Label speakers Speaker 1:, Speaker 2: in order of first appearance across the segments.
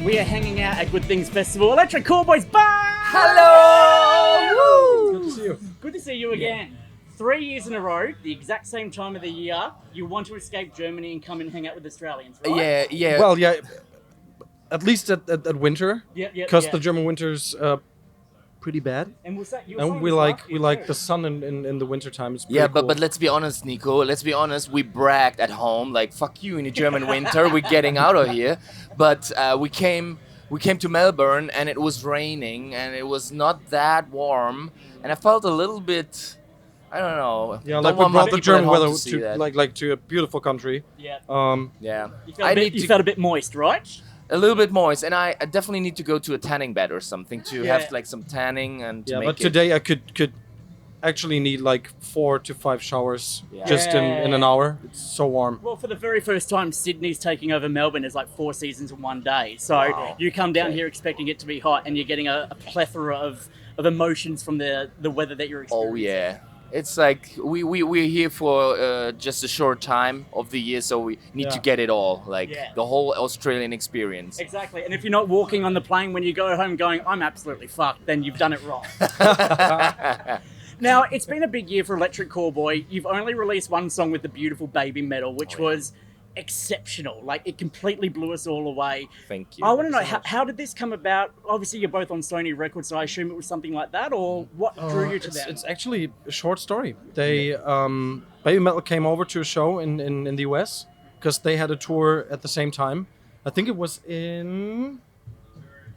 Speaker 1: We are hanging out at Good Things Festival. Electric Callboy's back!
Speaker 2: Hello! Woo!
Speaker 3: Good to see you.
Speaker 1: Good to see you again. 3 years in a row, the exact same time of the year, you want to escape Germany and come and hang out with Australians, right?
Speaker 2: Yeah.
Speaker 3: Well, yeah, at least at winter.
Speaker 1: Yeah.
Speaker 3: Because the German winter's pretty bad.
Speaker 1: And we'll say,
Speaker 3: And we like the sun in the winter time. It's pretty cool.
Speaker 2: but let's be honest, Nico. Let's be honest. We bragged at home like "fuck you" in the German winter. We're getting out of here. But we came to Melbourne and it was raining and it was not that warm and I felt a little bit. I don't know.
Speaker 3: Yeah, like we brought the German weather to like to a beautiful country.
Speaker 1: Yeah.
Speaker 2: Yeah.
Speaker 1: You felt a bit moist, right?
Speaker 2: A little bit moist, and I definitely need to go to a tanning bed or something to have like some tanning and. To
Speaker 3: Yeah,
Speaker 2: make
Speaker 3: but
Speaker 2: it.
Speaker 3: today I could actually need like 4 to 5 showers just in an hour. It's so warm.
Speaker 1: Well, for the very first time, Sydney's taking over Melbourne as like 4 seasons in one day. So you come down here expecting it to be hot, and you're getting a plethora of emotions from the weather that you're experiencing.
Speaker 2: Oh yeah. It's like we're here for just a short time of the year, so we need to get it all, the whole Australian experience.
Speaker 1: Exactly, and if you're not walking on the plane when you go home going, I'm absolutely fucked, then you've done it wrong. Now, it's been a big year for Electric Callboy. You've only released one song with the beautiful Baby Metal, which was exceptional. Like, it completely blew us all away.
Speaker 2: Thank you.
Speaker 1: I want to know, how did this come about? Obviously, you're both on Sony Records, so I assume it was something like that, or what drew you to that?
Speaker 3: It's actually a short story. They Baby Metal came over to a show in the US because they had a tour at the same time. I think it was in...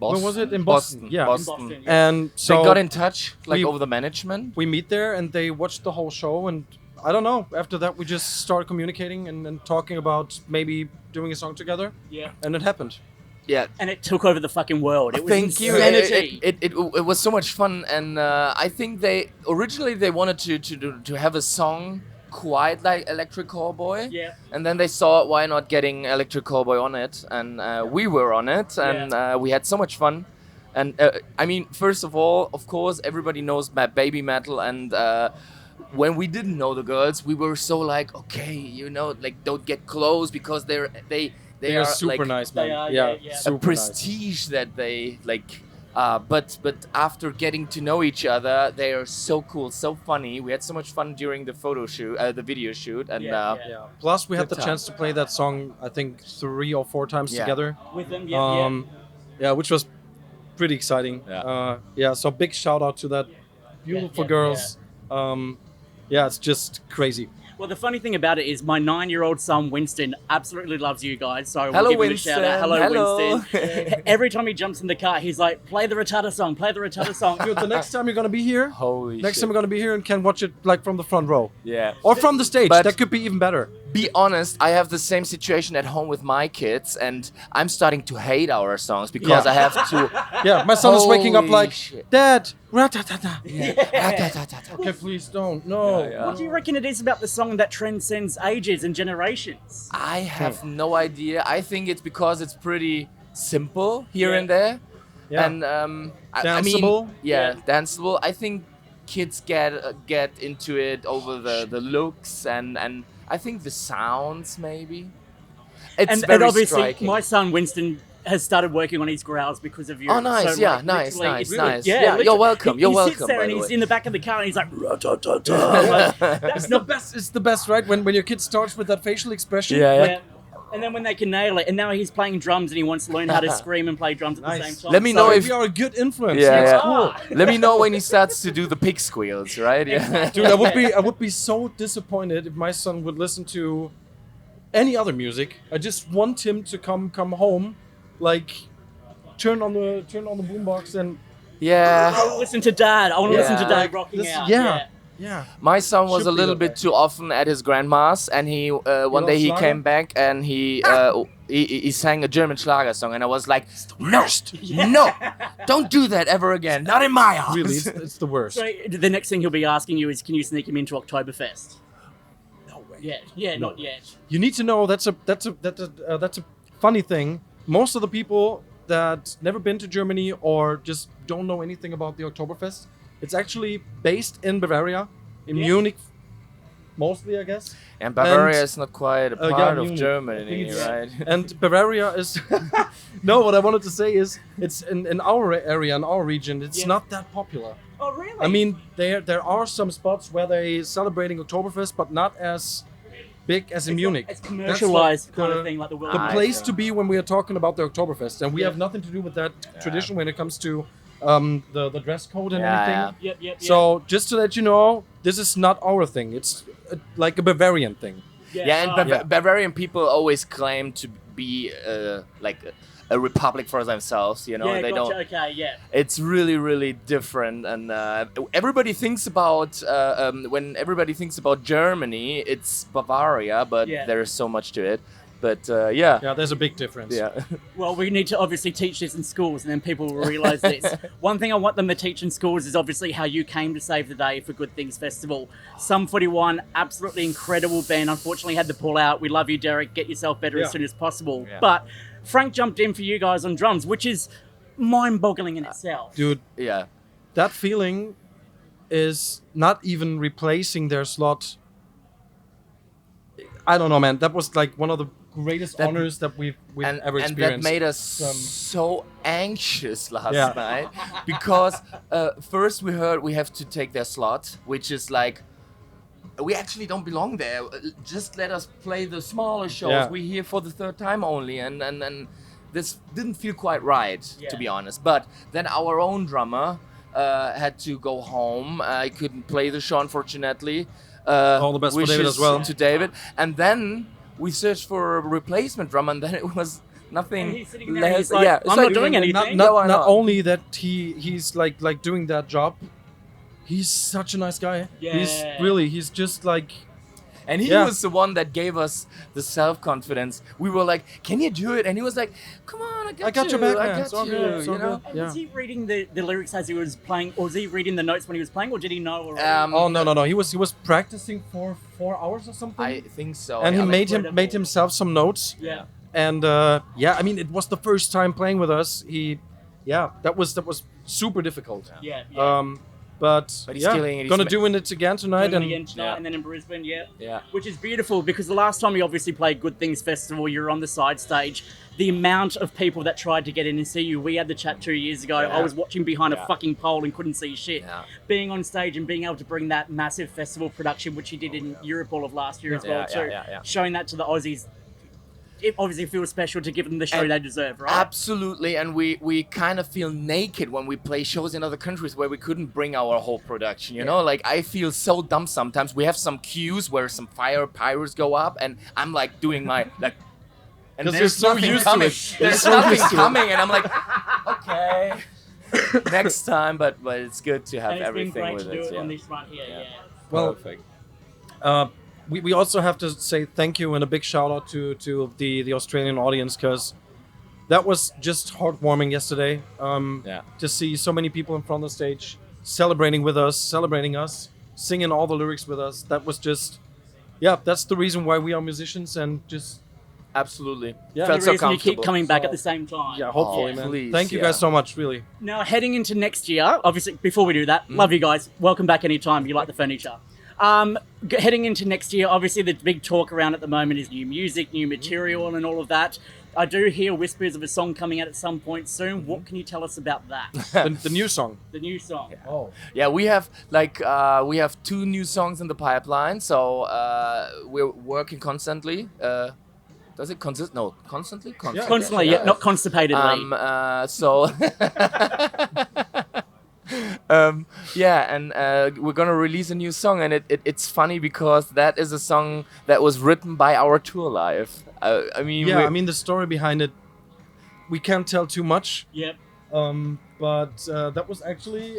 Speaker 2: Boston.
Speaker 3: Where was it? In Boston. Yeah.
Speaker 1: Boston,
Speaker 3: And so
Speaker 2: they got in touch, over the management.
Speaker 3: We meet there and they watched the whole show, and I don't know, after that we just started communicating and talking about maybe doing a song together.
Speaker 1: Yeah.
Speaker 3: And it happened.
Speaker 2: Yeah.
Speaker 1: And it took over the fucking world. It was
Speaker 2: Thank you.
Speaker 1: insanity.
Speaker 2: It was so much fun, and I think they originally wanted to have a song quite like Electric Callboy.
Speaker 1: Yeah.
Speaker 2: And then they saw why not getting Electric Callboy on it, and we were on it, and we had so much fun. And I mean, first of all, of course, everybody knows Baby Metal, and when we didn't know the girls, we were so like, okay, don't get close because they are
Speaker 3: super
Speaker 2: like,
Speaker 3: nice, man.
Speaker 1: They are,
Speaker 2: a
Speaker 3: super
Speaker 2: prestige that they like. But after getting to know each other, they are so cool, so funny. We had so much fun during the photo shoot, the video shoot, and
Speaker 3: nice. Plus, we had the chance to play that song, I think 3 or 4 times together.
Speaker 1: With them,
Speaker 3: which was pretty exciting. So big shout out to that beautiful girls. It's just crazy.
Speaker 1: Well, the funny thing about it is my 9-year-old son, Winston, absolutely loves you guys. So
Speaker 2: Hello,
Speaker 1: we'll give
Speaker 2: Winston.
Speaker 1: him a shout out.
Speaker 2: Hello.
Speaker 1: Winston. Every time he jumps in the car, he's like, play the Retarder song, play the Retarder song.
Speaker 3: Dude, the next time you're going to be here,
Speaker 2: next
Speaker 3: time you're going to be here and can watch it like from the front row.
Speaker 2: Yeah.
Speaker 3: Or from the stage.
Speaker 2: But
Speaker 3: that could be even better.
Speaker 2: Be honest, I have the same situation at home with my kids, and I'm starting to hate our songs because I have to.
Speaker 3: Yeah, my son is waking up like,
Speaker 2: shit.
Speaker 3: Dad, ratatata. Okay, please don't. No.
Speaker 1: What do you reckon it is about the song that transcends ages and generations?
Speaker 2: I have no idea. I think it's because it's pretty simple here and there.
Speaker 3: Yeah.
Speaker 2: And
Speaker 3: Danceable.
Speaker 2: Danceable. I think kids get into it over the looks and I think the sounds maybe. It's
Speaker 1: and
Speaker 2: very
Speaker 1: obviously,
Speaker 2: striking.
Speaker 1: my son Winston has started working on his growls because of you.
Speaker 2: Oh, nice!
Speaker 1: So,
Speaker 2: yeah,
Speaker 1: like,
Speaker 2: nice.
Speaker 1: literally-
Speaker 2: Yeah, you're welcome. You're
Speaker 1: he
Speaker 2: welcome.
Speaker 1: sits there
Speaker 2: by
Speaker 1: and
Speaker 2: the
Speaker 1: he's
Speaker 2: way.
Speaker 1: in the back of the car and he's like, "Ra-ta-ta-ta." Like,
Speaker 3: It's the best. It's the best, right? When your kid starts with that facial expression.
Speaker 1: Yeah. And then when they can nail it, and now he's playing drums and he wants to learn how to scream and play drums at the same time.
Speaker 2: Let me know if
Speaker 3: you are a good influence.
Speaker 2: Yeah,
Speaker 3: That's
Speaker 2: yeah.
Speaker 3: cool.
Speaker 2: Let me know when he starts to do the pig squeals, right? Yeah.
Speaker 3: Dude, I would be so disappointed if my son would listen to any other music. I just want him to come home, like turn on the boombox and
Speaker 2: Yeah.
Speaker 1: I want to listen to Dad. I want to listen to Dad rocking
Speaker 3: this-
Speaker 1: out.
Speaker 3: yeah.
Speaker 2: My son was
Speaker 3: Should
Speaker 2: a
Speaker 3: be
Speaker 2: little
Speaker 3: that
Speaker 2: bit
Speaker 3: way.
Speaker 2: too often at his grandma's, and he one day he
Speaker 3: Schlager?
Speaker 2: came back and he sang a German Schlager song, and I was like, no, don't do that ever again, not in my house.
Speaker 3: Really, it's the worst.
Speaker 1: So the next thing he'll be asking you is, can you sneak him into Oktoberfest?
Speaker 3: No way.
Speaker 1: Yeah, not yet.
Speaker 3: You need to know that's a funny thing. Most of the people that never been to Germany or just don't know anything about the Oktoberfest, it's actually based in Bavaria, in Munich, mostly, I guess.
Speaker 2: And Bavaria
Speaker 3: And,
Speaker 2: is not quite a
Speaker 3: yeah,
Speaker 2: part of
Speaker 3: Munich. I
Speaker 2: Germany,
Speaker 3: think it's-
Speaker 2: right?
Speaker 3: And Bavaria is no. What I wanted to say is, it's in our area, in our region, it's
Speaker 1: Yeah.
Speaker 3: not that popular.
Speaker 1: Oh, really?
Speaker 3: I mean, there are some spots where they celebrating Oktoberfest, but not as big as in Munich.
Speaker 1: It's
Speaker 3: That's
Speaker 1: commercialized
Speaker 3: like
Speaker 1: kind
Speaker 3: the-
Speaker 1: of thing, like the World
Speaker 3: The
Speaker 2: I
Speaker 3: place
Speaker 2: see.
Speaker 3: to be when we are talking about the Oktoberfest, and we
Speaker 1: Yeah.
Speaker 3: have nothing to do with that tradition when it comes to the dress code and
Speaker 2: Yeah,
Speaker 3: everything.
Speaker 2: yeah.
Speaker 1: Yep.
Speaker 3: So just to let you know, this is not our thing. It's like a Bavarian thing.
Speaker 2: Yeah, and
Speaker 1: oh,
Speaker 2: Bavarian people always claim to be like a republic for themselves. You know,
Speaker 1: yeah,
Speaker 2: they
Speaker 1: gotcha.
Speaker 2: don't.
Speaker 1: Okay, yeah.
Speaker 2: It's really, really different, and everybody thinks about when everybody thinks about Germany, it's Bavaria, but
Speaker 1: Yeah.
Speaker 2: there is so much to it. But yeah,
Speaker 3: Yeah, there's a big difference.
Speaker 2: yeah.
Speaker 1: Well, we need to obviously teach this in schools, and then people will realise this. One thing I want them to teach in schools is obviously how you came to save the day for Good Things Festival. Sum 41, absolutely incredible band. Unfortunately, had to pull out. We love you, Derek. Get yourself better
Speaker 3: Yeah.
Speaker 1: as soon as possible.
Speaker 2: Yeah.
Speaker 1: But Frank jumped in for you guys on drums, which is mind-boggling in itself.
Speaker 3: Dude,
Speaker 2: Yeah.
Speaker 3: that feeling is not even replacing their slot. I don't know, man. That was like one of the greatest
Speaker 2: That-
Speaker 3: honors that we've
Speaker 2: and,
Speaker 3: ever
Speaker 2: and
Speaker 3: experienced.
Speaker 2: that made us so anxious last night because first we heard we have to take their slot, which is like we actually don't belong there. Just let us play the smaller shows.
Speaker 3: Yeah.
Speaker 2: We're here for the third time only, and this didn't feel quite right,
Speaker 1: Yeah.
Speaker 2: to be honest. But then our own drummer had to go home. I couldn't play the show, unfortunately.
Speaker 3: All the best for David
Speaker 2: wishes
Speaker 3: as well.
Speaker 2: to David. And then we searched for a replacement drummer, and then it was nothing
Speaker 1: And he's sitting there and
Speaker 2: less.
Speaker 1: he's like,
Speaker 2: yeah, it's
Speaker 1: I'm not doing anything.
Speaker 3: Not,
Speaker 2: No, why
Speaker 3: not
Speaker 2: not?
Speaker 3: only that he's like doing that job, he's such a nice guy.
Speaker 1: Yeah.
Speaker 3: He's just like,
Speaker 2: And he
Speaker 3: Yeah.
Speaker 2: was the one that gave us the self-confidence. We were like, "Can you do it?" And he was like, "Come on, I got
Speaker 3: your back,
Speaker 2: I
Speaker 3: man.
Speaker 2: got
Speaker 3: It's all
Speaker 2: you."
Speaker 3: good, it's all
Speaker 2: You know?
Speaker 3: good.
Speaker 1: And
Speaker 3: Yeah.
Speaker 1: was he reading the lyrics as he was playing, or was he reading the notes when he was playing, or did he know already?
Speaker 3: oh no, he was practicing for 4 hours or something.
Speaker 2: I think so.
Speaker 3: and
Speaker 2: yeah.
Speaker 3: he
Speaker 1: incredible.
Speaker 3: made himself some notes.
Speaker 1: yeah.
Speaker 3: And I mean, it was the first time playing with us. That was super difficult.
Speaker 1: Yeah.
Speaker 3: But
Speaker 2: But he's
Speaker 3: yeah,
Speaker 2: killing it. He's
Speaker 3: gonna
Speaker 2: ma-
Speaker 3: doing it again tonight.
Speaker 1: Doing
Speaker 3: And
Speaker 1: it again tonight,
Speaker 2: yeah.
Speaker 1: and then in Brisbane, yeah.
Speaker 2: Yeah.
Speaker 1: Which is beautiful because the last time you obviously played Good Things Festival, you were on the side stage. The amount of people that tried to get in and see you, we had the chat 2 years ago.
Speaker 2: Yeah.
Speaker 1: I was watching behind
Speaker 2: Yeah.
Speaker 1: a fucking pole and couldn't see shit.
Speaker 2: Yeah.
Speaker 1: Being on stage and being able to bring that massive festival production, which you did in Europe all of last year as well
Speaker 2: Yeah,
Speaker 1: too,
Speaker 2: yeah.
Speaker 1: showing that to the Aussies, it obviously feels special to give them the show
Speaker 2: And
Speaker 1: they deserve, right?
Speaker 2: Absolutely, and we kind of feel naked when we play shows in other countries where we couldn't bring our whole production. You know, like I feel so dumb sometimes. We have some cues where some fire pyros go up, and I'm like doing my like. And
Speaker 3: 'Cause
Speaker 2: there's
Speaker 3: you're so
Speaker 2: nothing
Speaker 3: used to
Speaker 2: coming.
Speaker 3: it. You're
Speaker 2: There's
Speaker 3: so
Speaker 2: nothing
Speaker 3: used to it.
Speaker 2: coming, and I'm like, okay, next time. But it's good to have
Speaker 1: and it's been
Speaker 2: everything
Speaker 1: great
Speaker 2: with
Speaker 1: to do
Speaker 2: it.
Speaker 1: it
Speaker 2: Yeah.
Speaker 1: on this front here,
Speaker 2: Yeah.
Speaker 1: yeah.
Speaker 3: Well,
Speaker 2: Perfect.
Speaker 3: we also have to say thank you and a big shout out to the Australian audience, because that was just heartwarming yesterday.
Speaker 2: Yeah.
Speaker 3: To see so many people in front of the stage celebrating with us, celebrating us, singing all the lyrics with us. That was just, that's the reason why we are musicians, and just
Speaker 2: Absolutely.
Speaker 3: Yeah.
Speaker 2: Felt
Speaker 1: The
Speaker 2: so
Speaker 1: reason you keep
Speaker 2: comfortable.
Speaker 1: coming back
Speaker 3: So-
Speaker 1: at the same time.
Speaker 3: hopefully,
Speaker 2: Oh,
Speaker 3: man.
Speaker 2: please,
Speaker 3: Thank you
Speaker 2: yeah.
Speaker 3: guys so much, really.
Speaker 1: Now, heading into next year, obviously, before we do that, love you guys. Welcome back anytime you like the furniture. Heading into next year, obviously, the big talk around at the moment is new music, new material, and all of that. I do hear whispers of a song coming out at some point soon. What can you tell us about that?
Speaker 3: The new song.
Speaker 1: The new song.
Speaker 3: Oh.
Speaker 2: Yeah, we have we have 2 new songs in the pipeline, so we're working constantly. Does it consist? No, constantly.
Speaker 1: Constantly, yeah, not constipatedly.
Speaker 2: So and we're gonna release a new song, and it's funny because that is a song that was written by our tour live. I mean,
Speaker 3: The story behind it, we can't tell too much.
Speaker 1: Yep.
Speaker 3: But that was actually,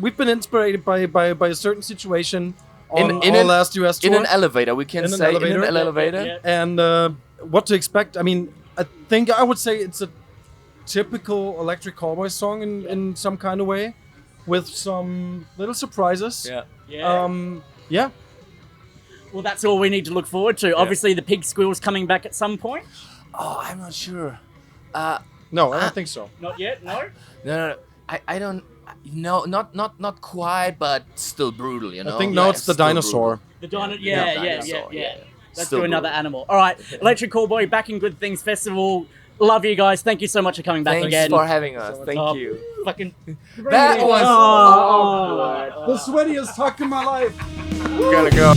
Speaker 3: we've been inspired by a certain situation on
Speaker 2: In
Speaker 3: our
Speaker 2: an-
Speaker 3: last US tour.
Speaker 2: in an elevator, we can
Speaker 3: In an
Speaker 2: say
Speaker 3: elevator?
Speaker 2: in an elevator.
Speaker 1: Yeah.
Speaker 3: And what to expect. I mean, I would say it's a typical Electric Callboy song in some kind of way, with some little surprises.
Speaker 2: Yeah.
Speaker 1: Yeah. Well, that's all we need to look forward to. Obviously, the pig squeal's coming back at some point.
Speaker 2: Oh, I'm not sure.
Speaker 3: No, I don't think so.
Speaker 1: Not yet, no?
Speaker 2: No. I don't. No, not quite, but still brutal. You know.
Speaker 3: I think now it's the
Speaker 2: still
Speaker 3: dinosaur.
Speaker 2: brutal.
Speaker 1: The yeah.
Speaker 2: Dinosaur,
Speaker 1: Let's
Speaker 2: Still
Speaker 1: do another
Speaker 2: brutal.
Speaker 1: animal. All right, Electric Callboy, back in Good Things Festival. Love you guys. Thank you so much for coming back
Speaker 2: Thanks
Speaker 1: again.
Speaker 2: for having us. Thank
Speaker 1: Oh,
Speaker 2: you.
Speaker 1: Fucking.
Speaker 2: That was
Speaker 1: Oh.
Speaker 3: The sweatiest talk in my life.
Speaker 2: Gotta go.